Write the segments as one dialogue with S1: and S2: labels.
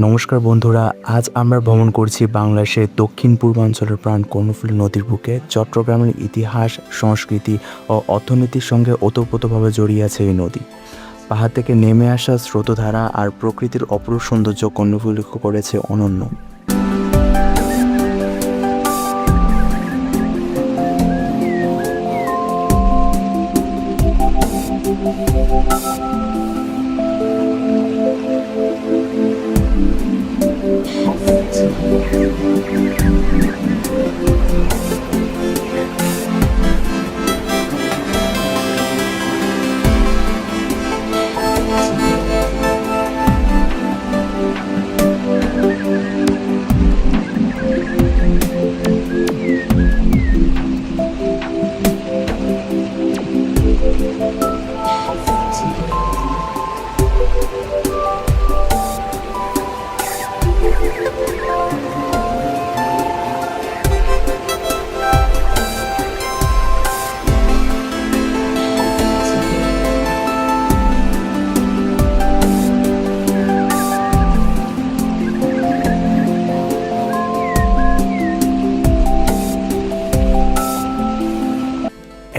S1: নমস্কার বন্ধুরা, আজ আমরা ভ্রমণ করছি বাংলাদেশের দক্ষিণ পূর্বাঞ্চলের প্রাণ কর্ণফুলী নদীর বুকে। চট্টগ্রামের ইতিহাস, সংস্কৃতি ও অর্থনীতির সঙ্গে ওতপ্রোতভাবে জড়িয়ে আছে এই নদী। পাহাড় থেকে নেমে আসা স্রোতধারা আর প্রকৃতির অপরূপ সৌন্দর্য কর্ণফুলীকে করেছে অনন্য।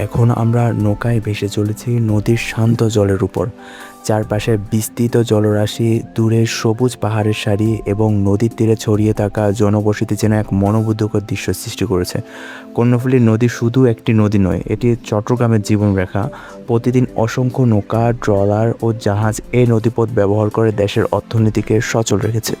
S1: এখন আমরা নৌকায় ভেসে চলেছি নদীর শান্ত জলের উপর। চারপাশে বিস্তৃত জলরাশি, দূরে সবুজ পাহাড়ের সারি এবং নদীর তীরে ছড়িয়ে থাকা জনবসতি যেন এক মনোমুগ্ধকর দৃশ্য সৃষ্টি করেছে। কর্ণফুলী নদী শুধু একটি নদী নয়, এটি চট্টগ্রামের জীবনরেখা। প্রতিদিন অসংখ্য নৌকা, ট্রলার ও জাহাজ এই নদীপথ ব্যবহার করে দেশের অর্থনীতিকে সচল রেখেছে।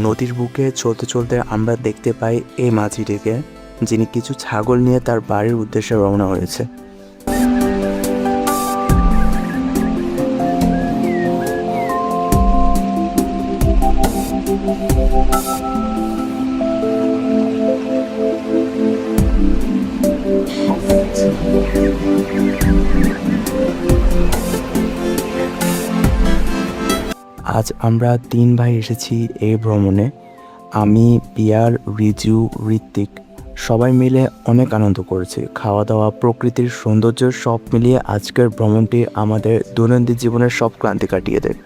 S1: নদীর বুকে চলতে চলতে আমরা দেখতে পাই এই মাঝিটিকে, যিনি কিছু ছাগল নিয়ে তার বাড়ির উদ্দেশ্যে রওনা হয়েছে। আজ আমরা 3 ভাই এসেছি এই ভ্রমণে। আমি, পিয়ার, রিজু, ঋত্বিক সবাই মিলে অনেক আনন্দ করেছি। খাওয়া দাওয়া, প্রকৃতির সৌন্দর্য সব মিলিয়ে আজকের ভ্রমণটি আমাদের দৈনন্দিন জীবনের সব ক্লান্তি কাটিয়ে দেয়।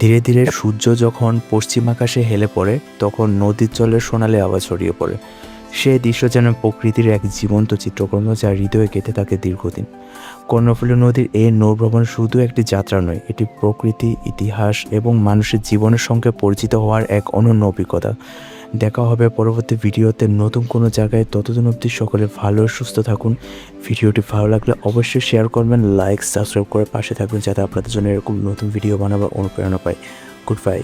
S1: ধীরে ধীরে সূর্য যখন পশ্চিম আকাশে হেলে পড়ে তখন নদীর জলের সোনালি আওয়াজ ছড়িয়ে পড়ে। সেই দৃশ্য যেন প্রকৃতির এক জীবন্ত চিত্রকর্ম যা হৃদয়ে গেঁথে থাকে দীর্ঘদিন। কর্ণফুলী নদীর এই নৌভ্রমণ শুধু একটি যাত্রা নয়, এটি প্রকৃতি, ইতিহাস এবং মানুষের জীবনের সঙ্গে পরিচিত হওয়ার এক অনন্য অভিজ্ঞতা। দেখা হবে পরবর্তী ভিডিওতে নতুন কোনো জায়গায়। ততদিন অবধি সকলে ভালো ও সুস্থ থাকুন। ভিডিওটি ভালো লাগলে অবশ্যই শেয়ার করবেন, লাইক সাবস্ক্রাইব করে পাশে থাকবেন যাতে আপনাদের জন্য এরকম নতুন ভিডিও বানাবার অনুপ্রেরণা পাই। Good bye.